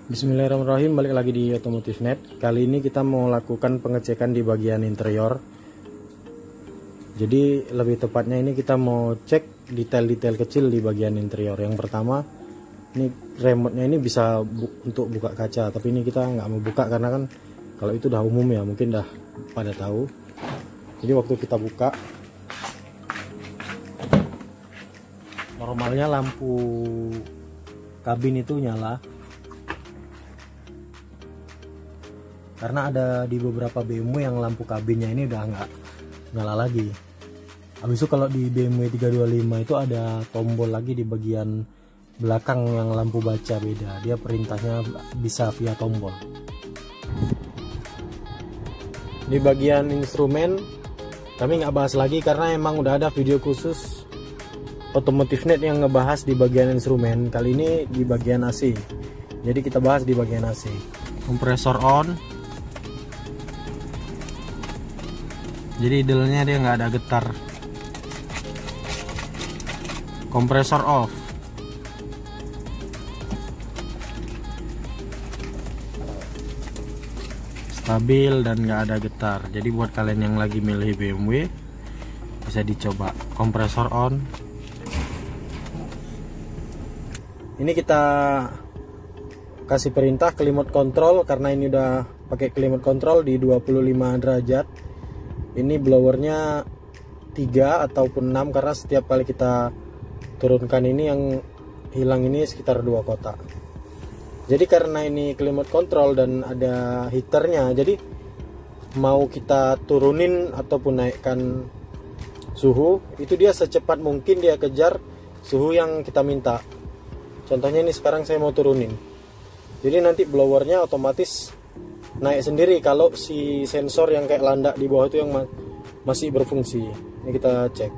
Bismillahirrahmanirrahim, balik lagi di Otomotif Net. Kali ini kita mau lakukan pengecekan di bagian interior. Jadi lebih tepatnya ini kita mau cek detail-detail kecil di bagian interior. Yang pertama, ini remote-nya ini bisa untuk buka kaca, tapi ini kita nggak mau buka karena kan kalau itu udah umum ya, mungkin dah pada tahu. Jadi waktu kita buka, normalnya lampu kabin itu nyala. Karena ada di beberapa BMW yang lampu kabinnya ini udah nggak nyala lagi. Habis itu kalau di BMW 325 itu ada tombol lagi di bagian belakang yang lampu baca beda. Dia perintahnya bisa via tombol. Di bagian instrumen kami nggak bahas lagi karena emang udah ada video khusus Otomotif Net yang ngebahas di bagian instrumen. Kali ini di bagian AC. Jadi kita bahas di bagian AC. Kompresor on. Jadi idle-nya dia nggak ada getar. Kompresor off. Stabil dan nggak ada getar. Jadi buat kalian yang lagi milih BMW bisa dicoba. Kompresor on. Ini kita kasih perintah climate control karena ini udah pakai climate control di 25 derajat. Ini blowernya 3 ataupun 6 karena setiap kali kita turunkan ini yang hilang ini sekitar 2 kotak. Jadi karena ini climate control dan ada heaternya, jadi mau kita turunin ataupun naikkan suhu, itu dia secepat mungkin dia kejar suhu yang kita minta. Contohnya ini sekarang saya mau turunin. Jadi nanti blowernya otomatis naik sendiri kalau si sensor yang kayak landak di bawah itu yang masih berfungsi. Ini kita cek.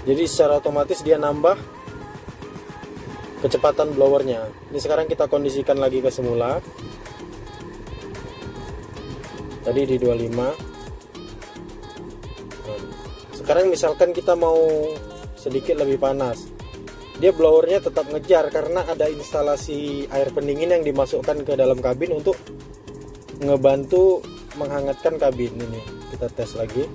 Jadi secara otomatis dia nambah kecepatan blowernya. Ini sekarang kita kondisikan lagi ke semula. Tadi di 25. Sekarang misalkan kita mau sedikit lebih panas, dia blowernya tetap ngejar karena ada instalasi air pendingin yang dimasukkan ke dalam kabin untuk ngebantu menghangatkan kabin. Ini kita tes lagi.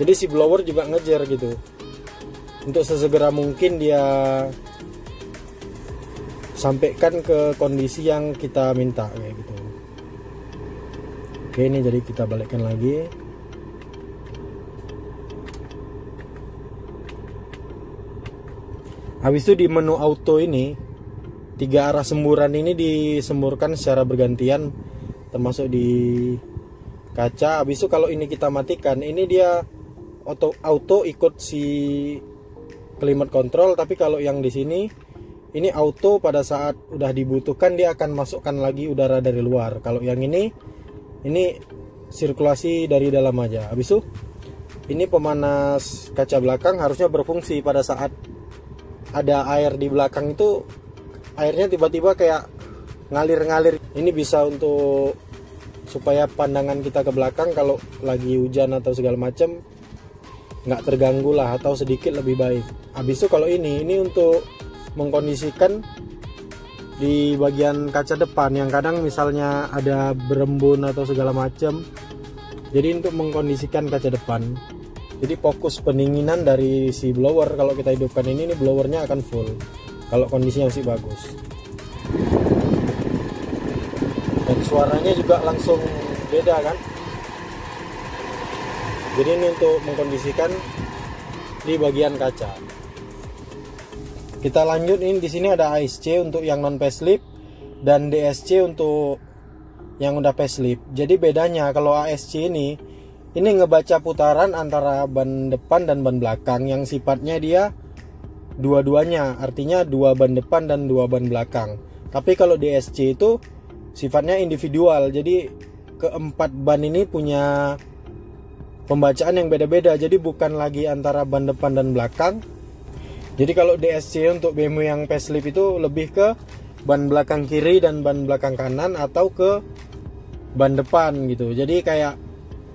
Jadi si blower juga ngejar gitu untuk sesegera mungkin dia sampaikan ke kondisi yang kita minta kayak gitu. Oke, ini jadi kita balikkan lagi. Habis itu di menu auto ini 3 arah semburan ini disemburkan secara bergantian termasuk di kaca. Habis itu kalau ini kita matikan, ini dia auto ikut si climate control, tapi kalau yang di sini ini auto pada saat udah dibutuhkan dia akan masukkan lagi udara dari luar. Kalau yang ini sirkulasi dari dalam aja. Habis itu ini pemanas kaca belakang harusnya berfungsi pada saat ada air di belakang itu, airnya tiba-tiba kayak ngalir-ngalir. Ini bisa untuk supaya pandangan kita ke belakang kalau lagi hujan atau segala macam nggak terganggu lah, atau sedikit lebih baik. Habis itu kalau ini untuk mengkondisikan di bagian kaca depan yang kadang misalnya ada berembun atau segala macam. Jadi untuk mengkondisikan kaca depan. Jadi fokus pendinginan dari si blower kalau kita hidupkan ini blowernya akan full kalau kondisinya masih bagus. Dan suaranya juga langsung beda kan. Jadi ini untuk mengkondisikan di bagian kaca. Kita lanjut, ini di sini ada ASC untuk yang non facelift dan DSC untuk yang udah facelift. Jadi bedanya kalau ASC ini ngebaca putaran antara ban depan dan ban belakang yang sifatnya dia dua-duanya, artinya 2 ban depan dan 2 ban belakang. Tapi kalau DSC itu sifatnya individual, jadi keempat ban ini punya pembacaan yang beda-beda, jadi bukan lagi antara ban depan dan belakang. Jadi kalau DSC untuk BMW yang facelift itu lebih ke ban belakang kiri dan ban belakang kanan atau ke ban depan gitu. Jadi kayak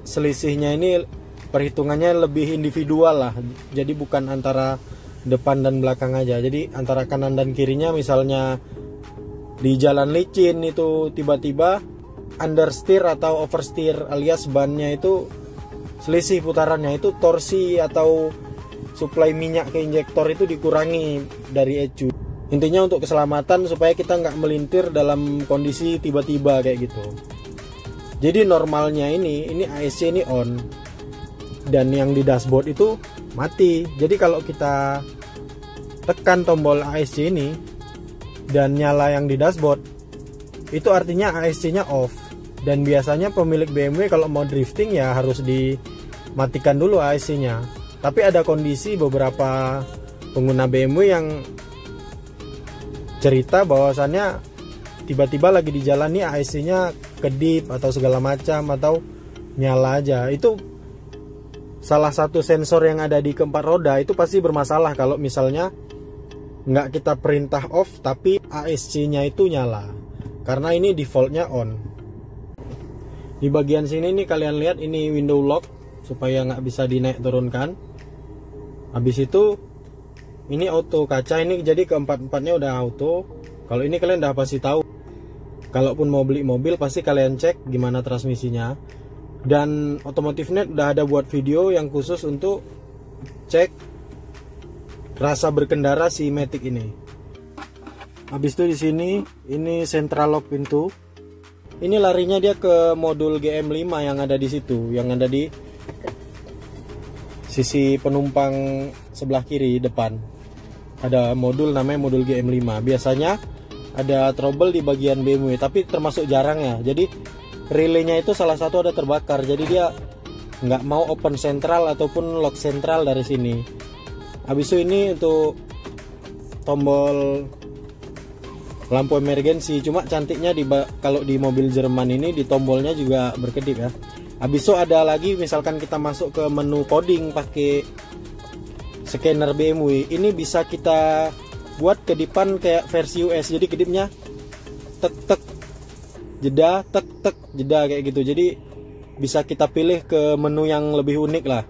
selisihnya ini perhitungannya lebih individual lah. Jadi bukan antara depan dan belakang aja. Jadi antara kanan dan kirinya, misalnya di jalan licin itu tiba-tiba understeer atau oversteer alias bannya itu selisih putarannya, itu torsi atau suplai minyak ke injektor itu dikurangi dari ECU. Intinya untuk keselamatan supaya kita nggak melintir dalam kondisi tiba-tiba kayak gitu. Jadi normalnya ini ASC ini on dan yang di dashboard itu mati. Jadi kalau kita tekan tombol ASC ini dan nyala yang di dashboard, itu artinya ASC-nya off. Dan biasanya pemilik BMW kalau mau drifting ya harus dimatikan dulu ASC-nya. Tapi ada kondisi beberapa pengguna BMW yang cerita bahwasannya tiba-tiba lagi di jalan nih ASC-nya kedip atau segala macam atau nyala aja. Itu salah satu sensor yang ada di keempat roda itu pasti bermasalah kalau misalnya nggak kita perintah off tapi ASC-nya itu nyala, karena ini defaultnya on. Di bagian sini nih kalian lihat ini window lock supaya nggak bisa dinaik turunkan. Habis itu ini auto kaca, ini jadi keempat-empatnya udah auto. Kalau ini kalian udah pasti tahu. Kalaupun mau beli mobil pasti kalian cek gimana transmisinya. Dan Otomotif.net udah ada buat video yang khusus untuk cek rasa berkendara si Matic ini. Habis itu di sini ini central lock pintu. Ini larinya dia ke modul GM5 yang ada di situ, yang ada di sisi penumpang sebelah kiri depan. Ada modul namanya modul GM5. Biasanya ada trouble di bagian BMW, tapi termasuk jarang ya. Jadi relaynya itu salah satu ada terbakar, jadi dia nggak mau open sentral ataupun lock sentral dari sini. Habis itu ini untuk tombol lampu emergency. Cuma cantiknya kalau di mobil Jerman ini di tombolnya juga berkedip ya. Habis itu ada lagi misalkan kita masuk ke menu coding pakai scanner BMW, ini bisa kita buat kedipan kayak versi US. Jadi kedipnya tek tek jeda, tek tek jeda kayak gitu. Jadi bisa kita pilih ke menu yang lebih unik lah,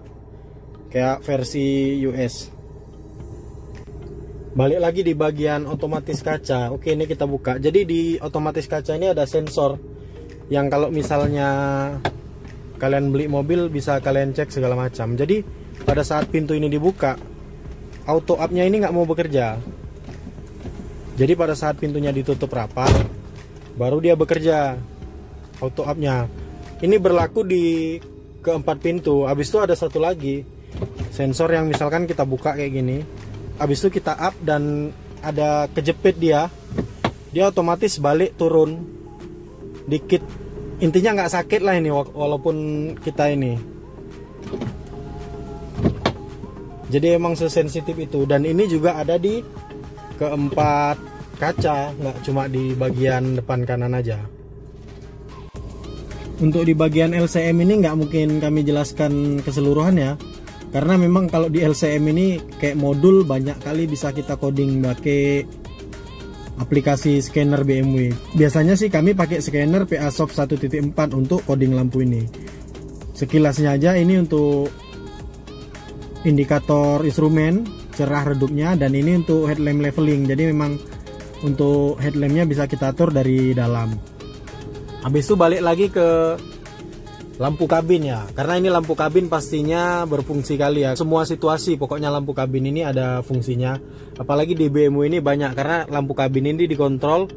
kayak versi US. Balik lagi di bagian otomatis kaca. Oke, ini kita buka. Jadi di otomatis kaca ini ada sensor yang kalau misalnya kalian beli mobil bisa kalian cek segala macam. Jadi pada saat pintu ini dibuka, auto up-nya ini nggak mau bekerja. Jadi pada saat pintunya ditutup rapat, baru dia bekerja auto up-nya. Ini berlaku di keempat pintu. Habis itu ada satu lagi sensor yang misalkan kita buka kayak gini, habis itu kita up dan ada kejepit dia otomatis balik turun dikit. Intinya nggak sakit lah ini walaupun kita ini. Jadi emang sesensitif itu. Dan ini juga ada di keempat kaca, nggak cuma di bagian depan kanan aja. Untuk di bagian LCM ini nggak mungkin kami jelaskan keseluruhan ya, karena memang kalau di LCM ini kayak modul banyak kali bisa kita coding pakai aplikasi scanner BMW. Biasanya sih kami pakai scanner PASoft 1.4 untuk coding lampu ini. Sekilasnya aja ini untuk indikator instrumen cerah redupnya, dan ini untuk headlamp leveling. Jadi memang untuk headlampnya bisa kita atur dari dalam. Habis itu balik lagi ke lampu kabin ya, karena ini lampu kabin pastinya berfungsi kali ya. Semua situasi pokoknya lampu kabin ini ada fungsinya. Apalagi di BMW ini banyak, karena lampu kabin ini dikontrol,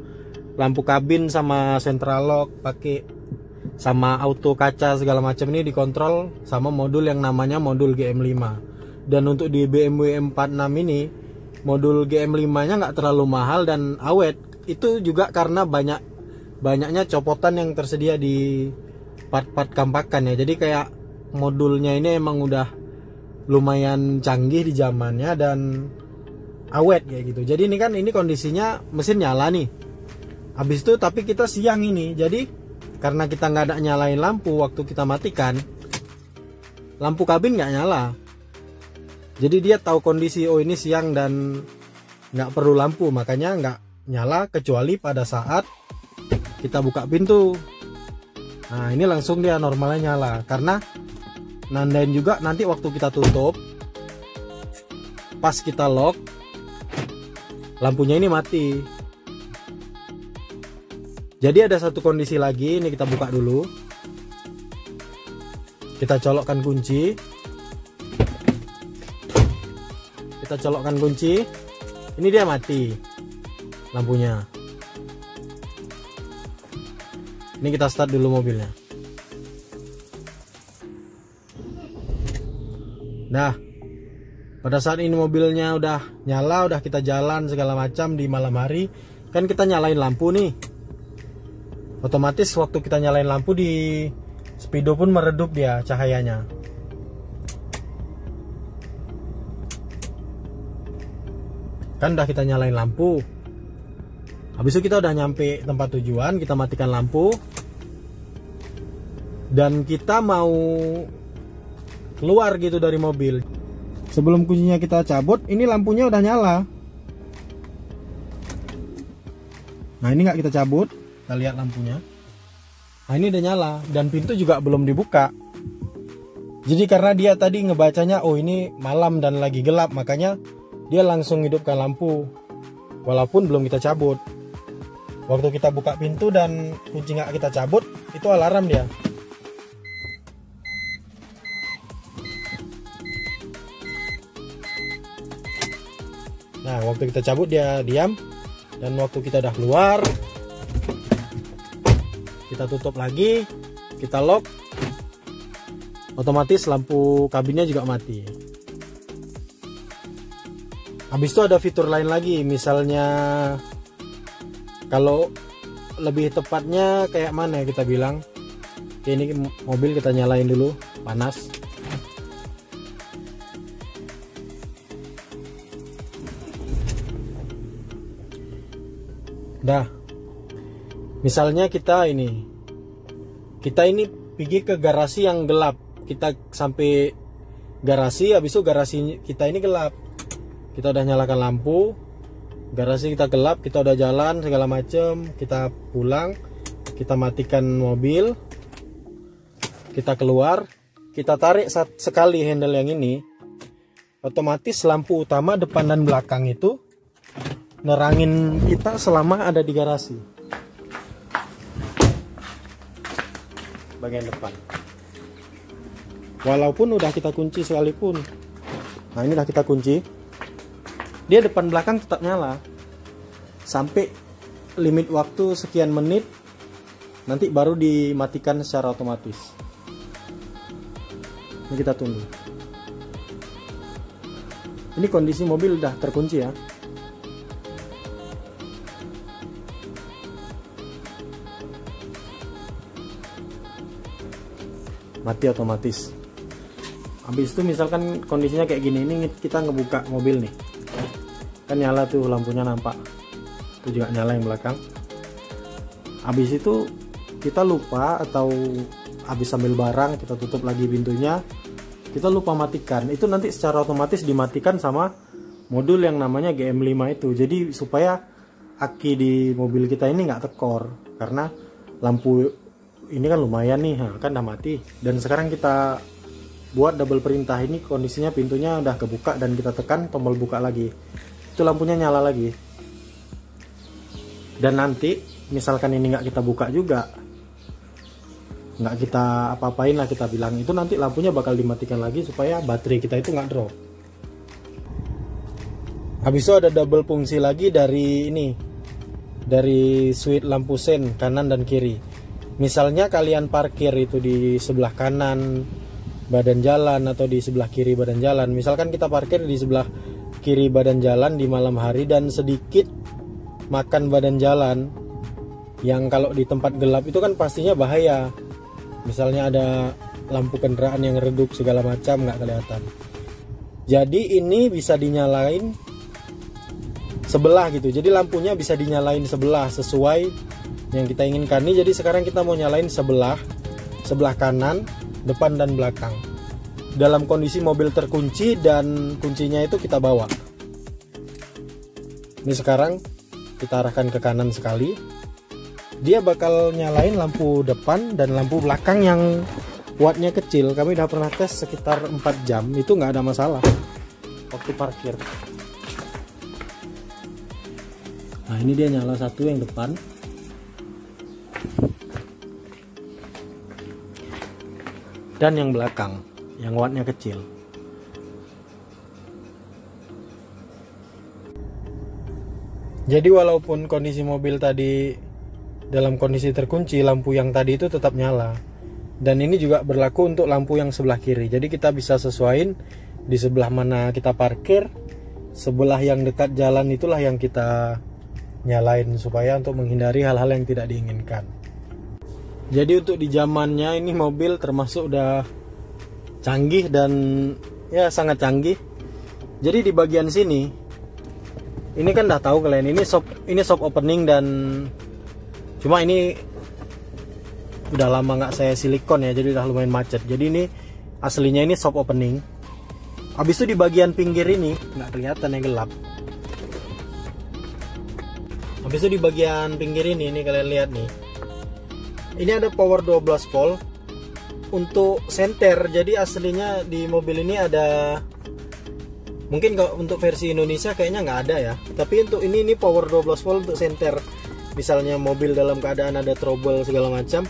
lampu kabin sama central lock pakai sama auto kaca segala macam ini dikontrol sama modul yang namanya modul GM5. Dan untuk di BMW M46 ini modul GM5 nya nggak terlalu mahal dan awet. Itu juga karena banyaknya copotan yang tersedia di part-part kampakan ya. Jadi kayak modulnya ini emang udah lumayan canggih di zamannya dan awet kayak gitu. Jadi ini kondisinya mesin nyala nih. Habis itu tapi kita siang ini. Jadi karena kita nggak ada nyalain lampu waktu kita matikan, lampu kabin nggak nyala. Jadi dia tahu kondisi, oh ini siang dan nggak perlu lampu, makanya nggak nyala kecuali pada saat kita buka pintu. Nah ini langsung dia normalnya nyala, karena nandain juga nanti waktu kita tutup, pas kita lock, lampunya ini mati. Jadi ada satu kondisi lagi, ini kita buka dulu. Kita colokkan kunci. Kita colokkan kunci. Ini dia mati lampunya. Ini kita start dulu mobilnya. Nah, pada saat ini mobilnya udah nyala, udah kita jalan segala macam di malam hari, kan kita nyalain lampu nih. Otomatis waktu kita nyalain lampu di speedo pun meredup dia cahayanya. Kan udah kita nyalain lampu. Habis itu kita udah nyampe tempat tujuan, kita matikan lampu. Dan kita mau keluar gitu dari mobil. Sebelum kuncinya kita cabut, ini lampunya udah nyala. Nah, ini nggak kita cabut, kita lihat lampunya. Nah, ini udah nyala dan pintu juga belum dibuka. Jadi karena dia tadi ngebacanya, oh ini malam dan lagi gelap, makanya dia langsung hidupkan lampu walaupun belum kita cabut. Waktu kita buka pintu dan kunci nggak kita cabut, itu alarm dia. Nah, waktu kita cabut dia diam. Dan waktu kita udah keluar, kita tutup lagi, kita lock, otomatis lampu kabinnya juga mati. Habis itu ada fitur lain lagi, misalnya kalau lebih tepatnya kayak mana ya kita bilang. Oke, ini mobil kita nyalain dulu, panas. Dah, misalnya kita ini pergi ke garasi yang gelap. Kita sampai garasi, habis itu garasi kita ini gelap. Kita udah nyalakan lampu, garasi kita gelap, kita udah jalan segala macem, kita pulang, kita matikan mobil, kita keluar, kita tarik sekali handle yang ini, otomatis lampu utama depan dan belakang itu nerangin kita selama ada di garasi bagian depan, walaupun udah kita kunci sekalipun. Nah, ini udah kita kunci, dia depan belakang tetap nyala sampai limit waktu sekian menit, nanti baru dimatikan secara otomatis. Ini kita tunggu. Ini kondisi mobil udah terkunci ya. Mati otomatis. Habis itu misalkan kondisinya kayak gini, ini kita ngebuka mobil nih, kan nyala tuh lampunya, nampak itu juga nyala yang belakang. Habis itu kita lupa atau habis sambil barang, kita tutup lagi pintunya, kita lupa matikan, itu nanti secara otomatis dimatikan sama modul yang namanya GM5 itu. Jadi supaya aki di mobil kita ini nggak tekor, karena lampu ini kan lumayan nih, kan udah mati. Dan sekarang kita buat double perintah, ini kondisinya pintunya udah kebuka dan kita tekan tombol buka lagi, itu lampunya nyala lagi. Dan nanti misalkan ini nggak kita buka juga, nggak kita apa-apain lah, kita bilang, itu nanti lampunya bakal dimatikan lagi supaya baterai kita itu nggak drop. Habis itu ada double fungsi lagi dari ini, dari switch lampu sen kanan dan kiri. Misalnya kalian parkir itu di sebelah kanan badan jalan atau di sebelah kiri badan jalan. Misalkan kita parkir di sebelah kiri badan jalan di malam hari dan sedikit makan badan jalan, yang kalau di tempat gelap itu kan pastinya bahaya. Misalnya ada lampu kendaraan yang redup segala macam, nggak kelihatan. Jadi ini bisa dinyalain sebelah gitu. Jadi lampunya bisa dinyalain sebelah sesuai yang kita inginkan nih. Jadi sekarang kita mau nyalain sebelah kanan, depan dan belakang, dalam kondisi mobil terkunci dan kuncinya itu kita bawa. Ini sekarang kita arahkan ke kanan sekali, dia bakal nyalain lampu depan dan lampu belakang yang wattnya kecil. Kami udah pernah tes sekitar 4 jam, itu nggak ada masalah waktu parkir. Nah ini dia nyala satu yang depan. Dan yang belakang, yang wattnya kecil. Jadi walaupun kondisi mobil tadi dalam kondisi terkunci, lampu yang tadi itu tetap nyala. Dan ini juga berlaku untuk lampu yang sebelah kiri. Jadi kita bisa sesuaiin di sebelah mana kita parkir, sebelah yang dekat jalan itulah yang kita nyalain supaya untuk menghindari hal-hal yang tidak diinginkan. Jadi untuk di zamannya ini mobil termasuk udah canggih dan ya sangat canggih. Jadi di bagian sini ini kan udah tahu kalian, ini shop opening, dan cuma ini udah lama nggak saya silikon ya, jadi udah lumayan macet. Jadi ini aslinya ini shop opening. Habis itu di bagian pinggir ini nggak kelihatan, yang gelap. Habis itu di bagian pinggir ini kalian lihat nih. Ini ada power 12 volt untuk senter. Jadi aslinya di mobil ini ada, mungkin kalau untuk versi Indonesia kayaknya nggak ada ya. Tapi untuk ini power 12 volt untuk senter. Misalnya mobil dalam keadaan ada trouble segala macam,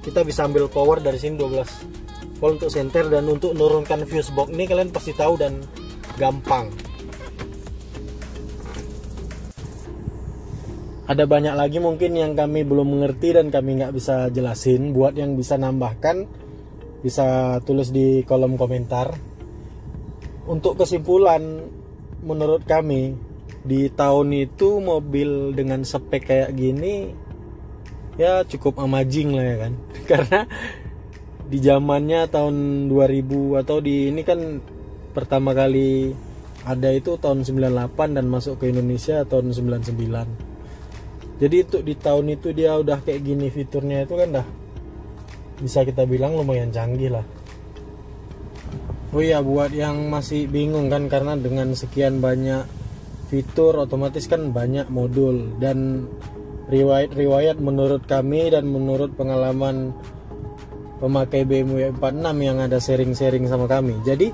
kita bisa ambil power dari sini 12 volt untuk senter. Dan untuk menurunkan fuse box ini kalian pasti tahu dan gampang. Ada banyak lagi mungkin yang kami belum mengerti dan kami nggak bisa jelasin. Buat yang bisa nambahkan, bisa tulis di kolom komentar. Untuk kesimpulan, menurut kami di tahun itu mobil dengan spek kayak gini ya cukup amazing lah ya kan. Karena di zamannya tahun 2000 atau di ini kan pertama kali ada itu tahun 98 dan masuk ke Indonesia tahun 99. Jadi untuk di tahun itu dia udah kayak gini fiturnya, itu kan dah bisa kita bilang lumayan canggih lah. Oh iya, buat yang masih bingung kan, karena dengan sekian banyak fitur otomatis kan banyak modul, dan riwayat menurut kami dan menurut pengalaman pemakai BMW 46 yang ada sharing-sharing sama kami. Jadi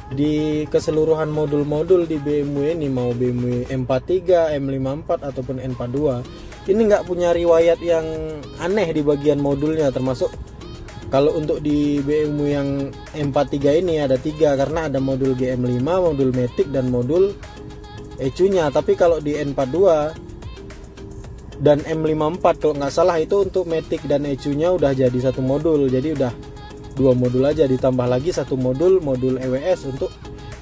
di keseluruhan modul-modul di BMW ini, mau BMW M43, M54 ataupun N42, ini nggak punya riwayat yang aneh di bagian modulnya. Termasuk kalau untuk di BMW yang M43 ini ada 3, karena ada modul GM5, modul Matic, dan modul ECU-nya. Tapi kalau di N42 dan M54 kalau nggak salah itu untuk Matic dan ECU-nya udah jadi satu modul. Jadi udah 2 modul aja, ditambah lagi satu modul EWS untuk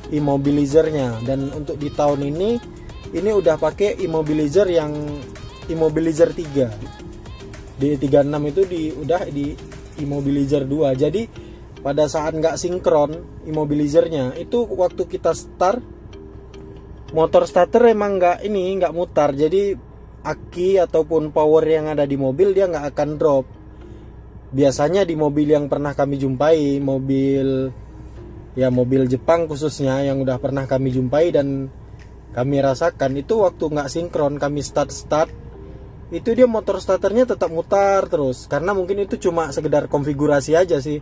immobilizer-nya. Dan untuk di tahun ini udah pakai immobilizer yang immobilizer 3. Di 36 itu udah di immobilizer 2. Jadi pada saat nggak sinkron immobilizernya, itu waktu kita start motor starter emang nggak mutar. Jadi aki ataupun power yang ada di mobil dia nggak akan drop. Biasanya di mobil yang pernah kami jumpai, mobil Jepang khususnya yang udah pernah kami jumpai dan kami rasakan, itu waktu nggak sinkron kami start itu dia motor starternya tetap mutar terus. Karena mungkin itu cuma sekedar konfigurasi aja sih,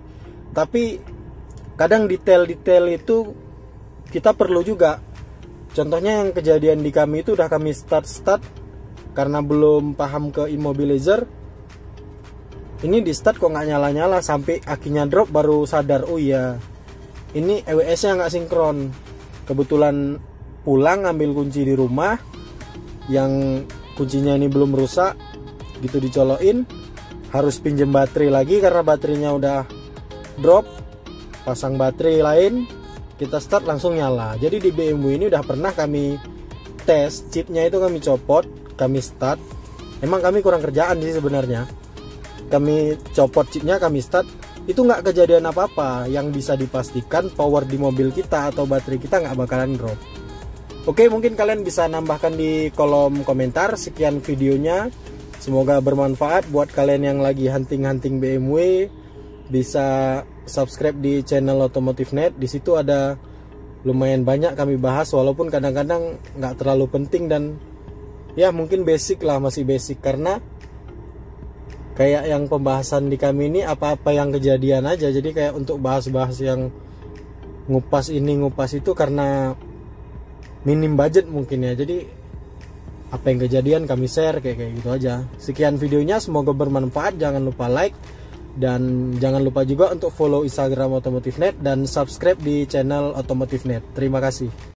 tapi kadang detail-detail itu kita perlu juga. Contohnya yang kejadian di kami itu udah kami start karena belum paham ke immobilizer. Ini di start kok nggak nyala-nyala, sampai akinya drop baru sadar, oh iya ini EWS-nya nggak sinkron. Kebetulan pulang ambil kunci di rumah, yang kuncinya ini belum rusak, gitu dicolokin, harus pinjem baterai lagi karena baterainya udah drop, pasang baterai lain, kita start langsung nyala. Jadi di BMW ini udah pernah kami tes, chipnya itu kami copot, kami start. Emang kami kurang kerjaan sih sebenarnya. Kami copot chipnya, kami start, itu nggak kejadian apa-apa. Yang bisa dipastikan power di mobil kita atau baterai kita nggak bakalan drop. Oke, mungkin kalian bisa nambahkan di kolom komentar. Sekian videonya, semoga bermanfaat buat kalian yang lagi hunting BMW. Bisa subscribe di channel Otomotif Net. Di situ ada lumayan banyak kami bahas, walaupun kadang-kadang nggak terlalu penting dan ya mungkin basic lah, masih basic, karena kayak yang pembahasan di kami ini apa-apa yang kejadian aja. Jadi kayak untuk bahas-bahas yang ngupas ini ngupas itu karena minim budget mungkin ya. Jadi apa yang kejadian kami share kayak gitu aja. Sekian videonya, semoga bermanfaat. Jangan lupa like dan jangan lupa juga untuk follow Instagram Otomotif Net dan subscribe di channel Otomotif Net. Terima kasih.